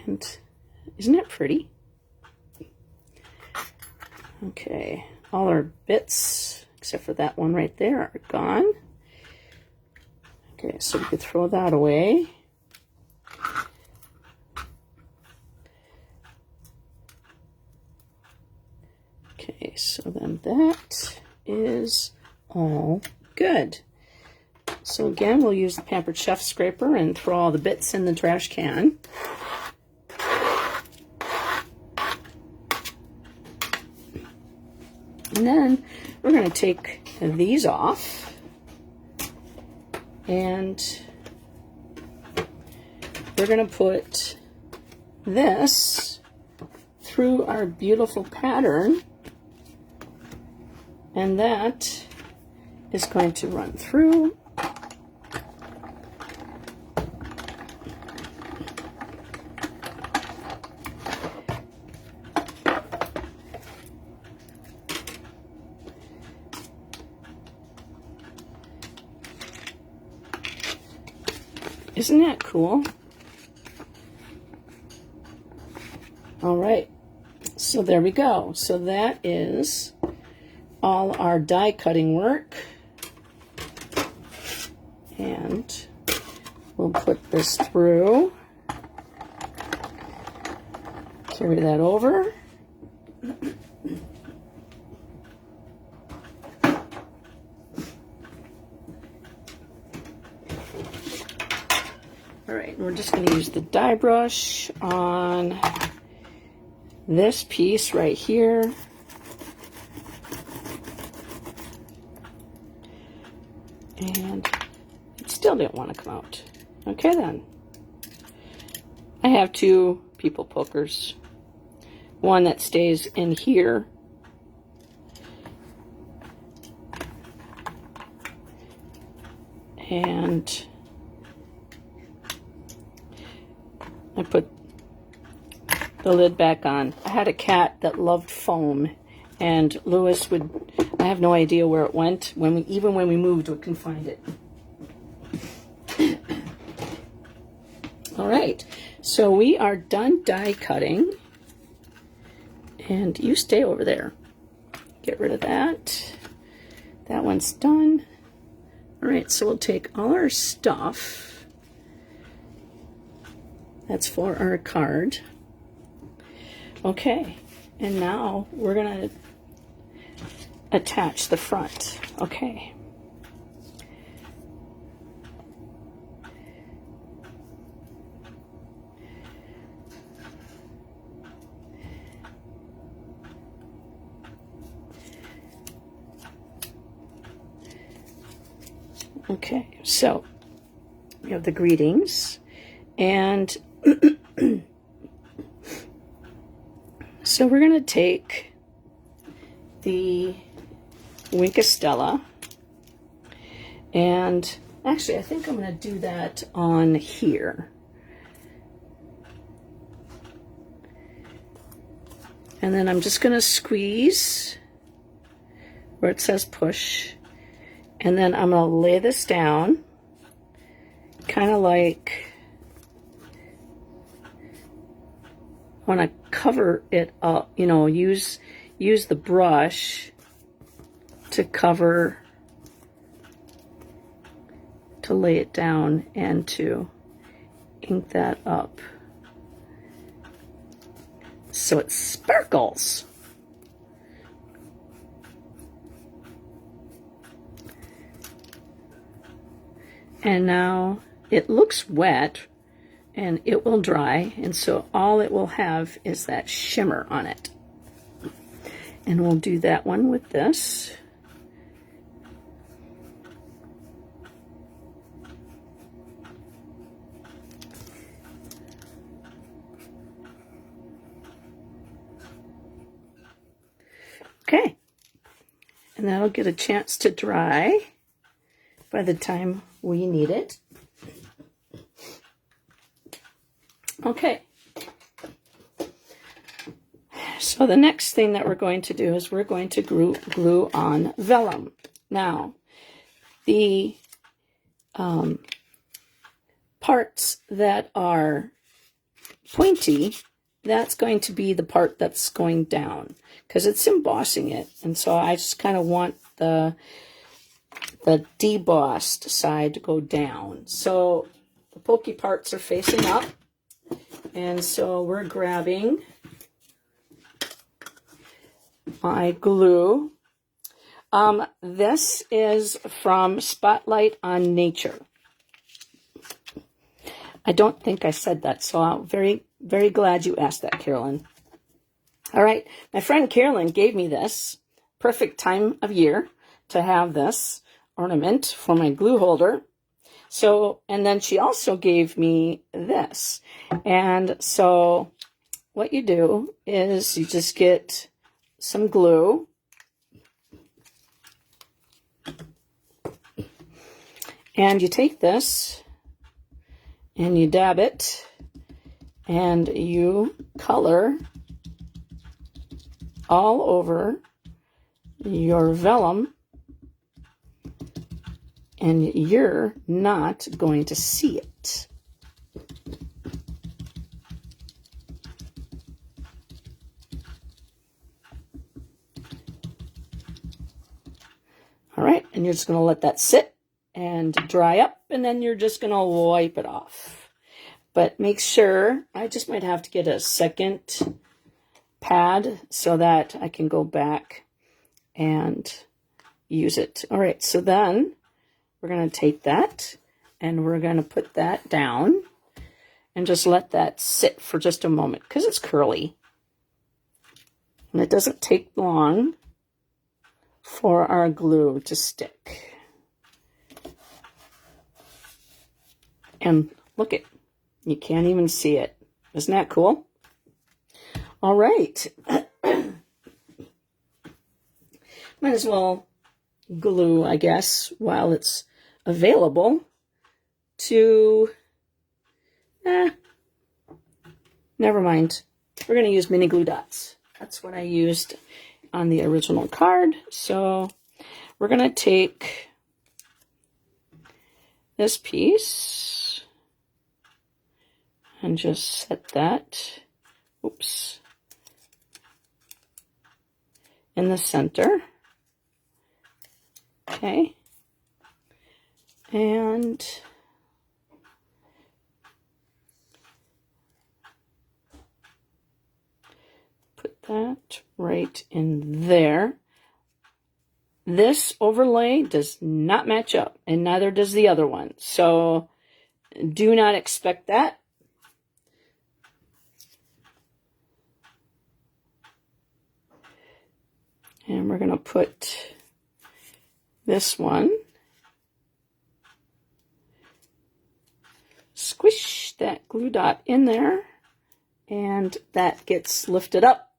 And isn't it pretty? Okay, all our bits, except for that one right there, are gone. Okay, so we could throw that away. Okay, so then that is all good. So again, we'll use the Pampered Chef scraper and throw all the bits in the trash can. And then we're going to take these off, and we're going to put this through our beautiful pattern, and that is going to run through. Isn't that cool? All right, so there we go. So that is all our die cutting work. And we'll put this through. Carry that over. All right, we're just going to use the die brush on this piece right here. And it still didn't want to come out. Okay then. I have two people pokers. One that stays in here. And I put the lid back on. I had a cat that loved foam, and Lewis would, I have no idea where it went. Even when we moved, we couldn't find it. All right, so we are done die cutting, and you stay over there. Get rid of that. That one's done. All right, so we'll take all our stuff. That's for our card. Okay, and now we're gonna attach the front. Okay. Okay, so we have the greetings, and so we're going to take the Wink of Stella, and actually I think I'm going to do that on here. And then I'm just going to squeeze where it says push, and then I'm going to lay this down, kind of like I want to cover it up, you know, use the brush to cover, to lay it down and to ink that up so it sparkles. And now it looks wet, and it will dry, and so all it will have is that shimmer on it. And we'll do that one with this. Okay, and that'll get a chance to dry by the time we need it. Okay. So the next thing that we're going to do is we're going to glue on vellum. Now, the parts that are pointy, that's going to be the part that's going down because it's embossing it. And so I just kind of want the debossed side to go down. So the pokey parts are facing up. And so we're grabbing my glue. This is from Spotlight on Nature. I don't think I said that, so I'm very, very glad you asked that, Carolyn. All right, my friend Carolyn gave me this. Perfect time of year to have this ornament for my glue holder. So, and then she also gave me this. And so what you do is you just get some glue. And you take this and you dab it and you color all over your vellum, and you're not going to see it. All right, and you're just going to let that sit and dry up, and then you're just going to wipe it off. But make sure, I just might have to get a second pad so that I can go back and use it. All right, so then we're going to take that and we're going to put that down and just let that sit for just a moment because it's curly. And it doesn't take long for our glue to stick. And look it, you can't even see it. Isn't that cool? All right. Might as well glue, I guess, while it's available to, never mind. We're going to use mini glue dots. That's what I used on the original card. So we're going to take this piece and just set that, oops, in the center. Okay. And put that right in there. This overlay does not match up, and neither does the other one. So do not expect that. And we're going to put this one, squish that glue dot in there, and that gets lifted up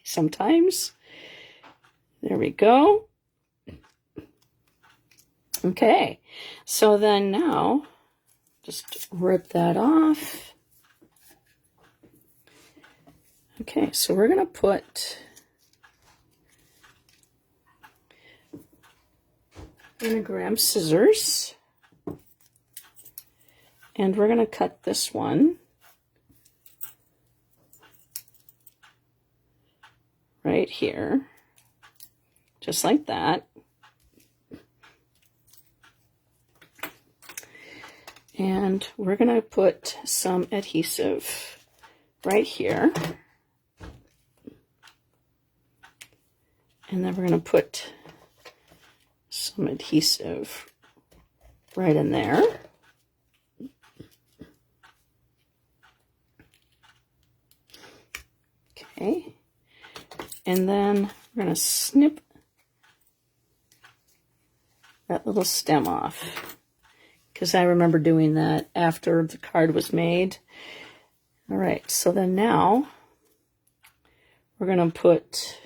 sometimes. There we go. Okay, so then now just rip that off. Okay, so we're going to put, I'm going to grab scissors, and we're going to cut this one right here, just like that. And we're going to put some adhesive right here. And then we're going to put some adhesive right in there. Okay. And then we're going to snip that little stem off, because I remember doing that after the card was made. All right, so then now we're going to put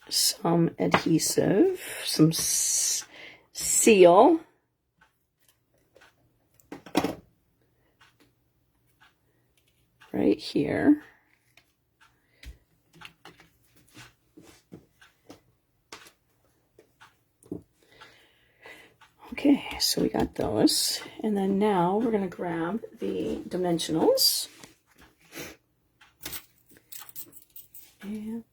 some adhesive, some seal right here. Okay, so we got those. And then now we're going to grab the dimensionals. And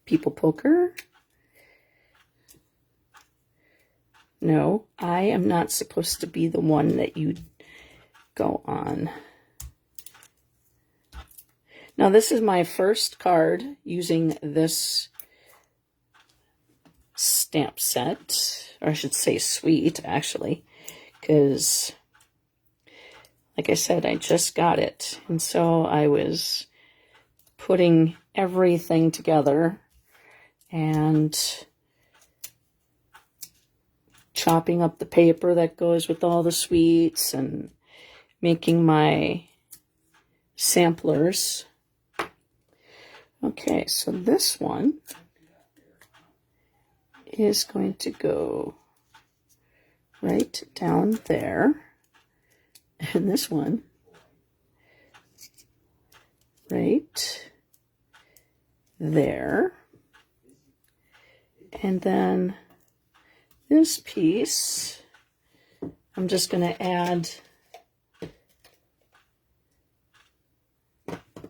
People Poker. No, I am not supposed to be the one that you go on. Now, this is my first card using this stamp set, or I should say suite, actually, because, like I said, I just got it, and so I was putting everything together and chopping up the paper that goes with all the suites and making my samplers. Okay, so this one is going to go right down there, and this one right there, and then this piece, I'm just going to add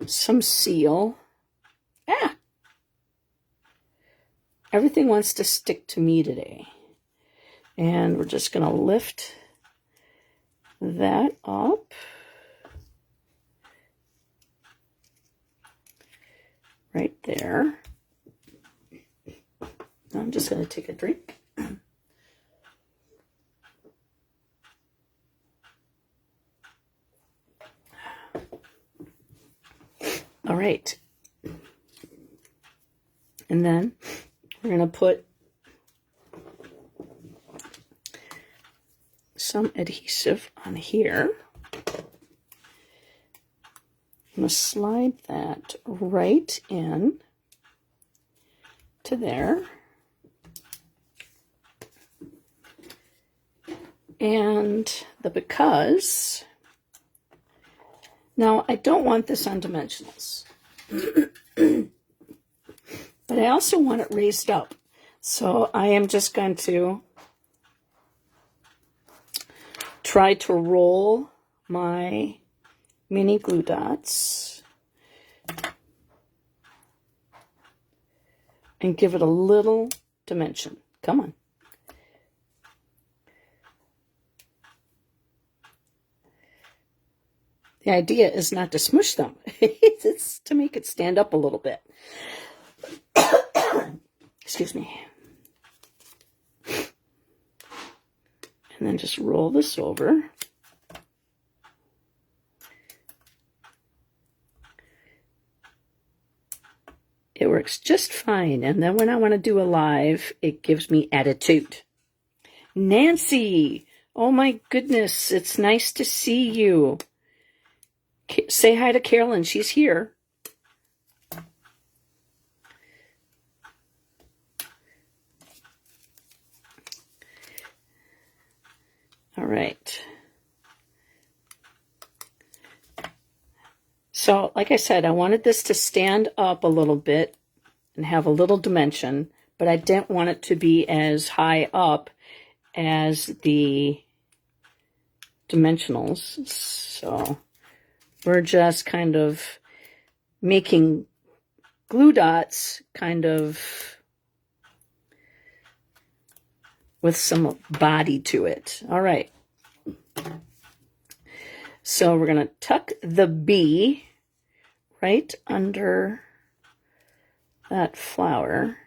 some seal. Everything wants to stick to me today. And we're just going to lift that up. Right there. I'm just going to take a drink. All right. And then we're going to put some adhesive on here. I'm going to slide that right in to there. And the because. Now, I don't want this on dimensionals. But I also want it raised up. So I am just going to try to roll my mini glue dots and give it a little dimension. Come on. The idea is not to smush them. It's to make it stand up a little bit. Excuse me. And then just roll this over. It works just fine. And then when I want to do a live, it gives me attitude. Nancy! Oh my goodness, it's nice to see you. Say hi to Carolyn. She's here. All right. So, like I said, I wanted this to stand up a little bit and have a little dimension, but I didn't want it to be as high up as the dimensionals. So we're just kind of making glue dots kind of with some body to it. All right. So we're going to tuck the B right under that flower.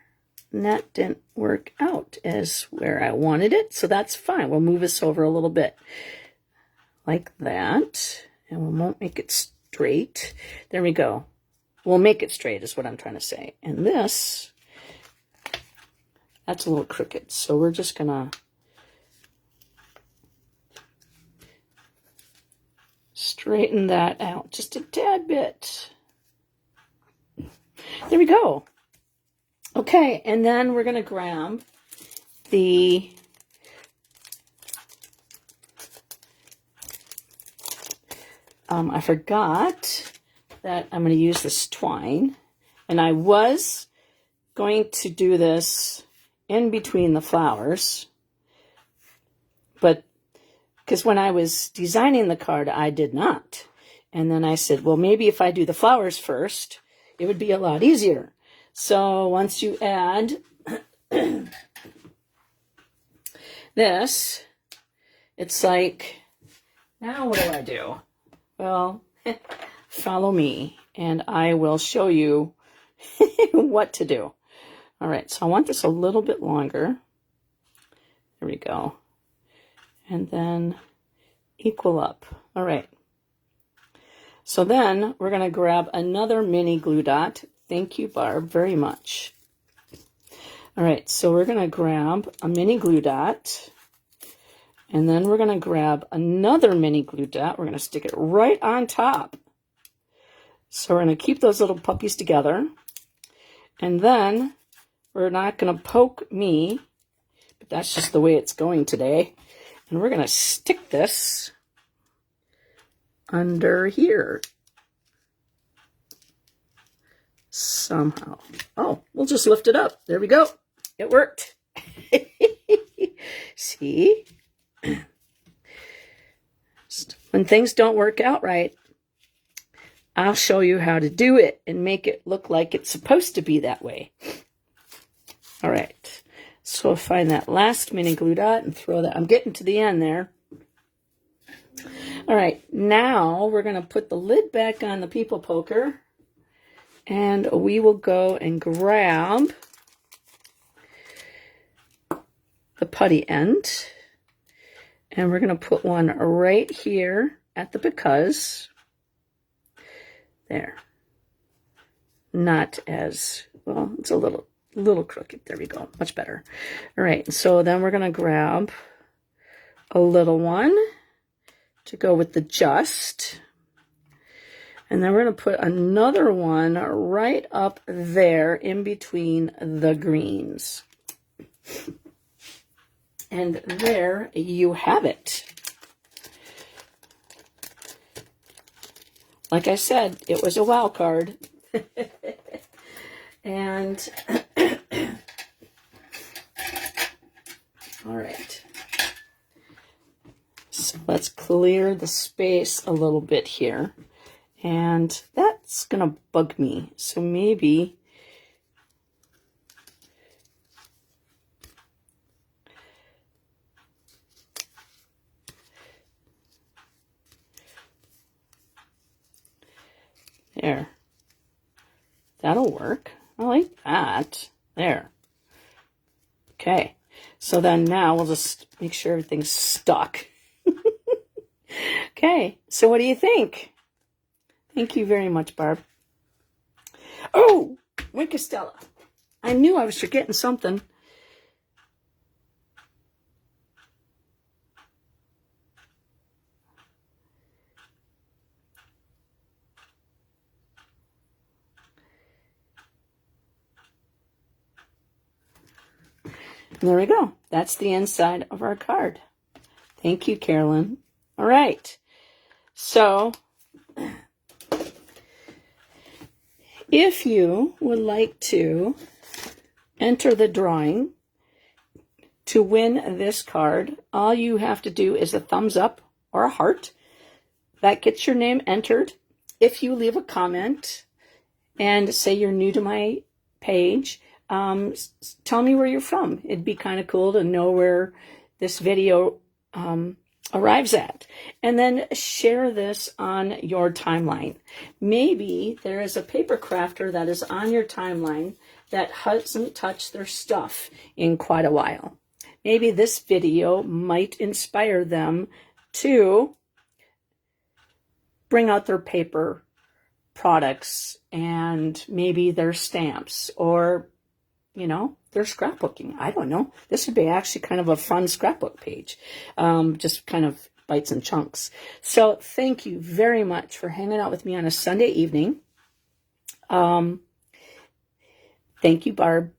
And that didn't work out as where I wanted it, so that's fine. We'll move this over a little bit like that. And we won't make it straight. There we go. We'll make it straight is what I'm trying to say. And this, that's a little crooked. So we're just going to straighten that out just a tad bit. There we go. Okay, and then we're going to grab the I forgot that I'm going to use this twine. And I was going to do this in between the flowers. But because when I was designing the card, I did not. And then I said, well, maybe if I do the flowers first, it would be a lot easier. So once you add this, it's like, now what do I do? Well, follow me and I will show you what to do. All right, so I want this a little bit longer. There we go. And then equal up. All right. So then we're going to grab another mini glue dot. Thank you, Barb, very much. All right, so we're going to grab a mini glue dot. And then we're going to grab another mini glue dot. We're going to stick it right on top. So we're going to keep those little puppies together. And then we're not going to poke me, but that's just the way it's going today. And we're going to stick this under here somehow. Oh, we'll just lift it up. There we go. It worked. See? When things don't work out right, I'll show you how to do it and make it look like it's supposed to be that way. All right. So find that last mini glue dot and throw that. I'm getting to the end there. All right. Now we're going to put the lid back on the people poker. And we will go and grab the putty end. And we're going to put one right here at the because. There. Not as, well, it's a little crooked. There we go. Much better. All right. So then we're going to grab a little one to go with the just. And then we're going to put another one right up there in between the greens. And there you have it. Like I said, it was a wow card. And all right. So let's clear the space a little bit here. And that's going to bug me. So maybe there. That'll work. I like that. There. Okay. So then now we'll just make sure everything's stuck. Okay. So what do you think? Thank you very much, Barb. Oh, Winkestella. I knew I was forgetting something. There we go. That's the inside of our card. Thank you, Carolyn. All right. So if you would like to enter the drawing to win this card, all you have to do is a thumbs up or a heart. That gets your name entered. If you leave a comment and say you're new to my page, tell me where you're from. It'd be kind of cool to know where this video arrives at. And then share this on your timeline. Maybe there is a paper crafter that is on your timeline that hasn't touched their stuff in quite a while. Maybe this video might inspire them to bring out their paper products and maybe their stamps or, you know, their scrapbooking. I don't know. This would be actually kind of a fun scrapbook page, just kind of bites and chunks. So thank you very much for hanging out with me on a Sunday evening. Thank you, Barb.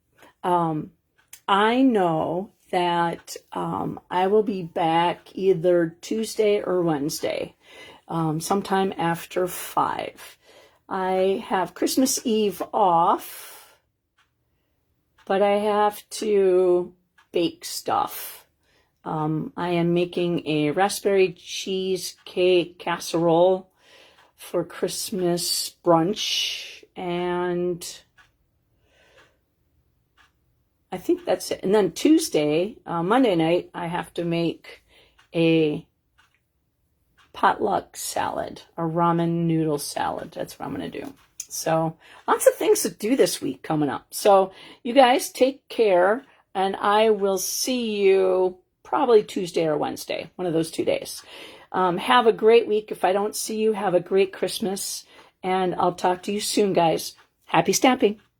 I know that I will be back either Tuesday or Wednesday. sometime after 5. I have Christmas Eve off, but I have to bake stuff. I am making a raspberry cheesecake casserole for Christmas brunch, and I think that's it. And then Tuesday, Monday night, I have to make a potluck salad, a ramen noodle salad. That's what I'm going to do. So lots of things to do this week coming up. So you guys take care, and I will see you probably Tuesday or Wednesday, one of those 2 days. Have a great week. If I don't see you, have a great Christmas, and I'll talk to you soon, guys. Happy stamping.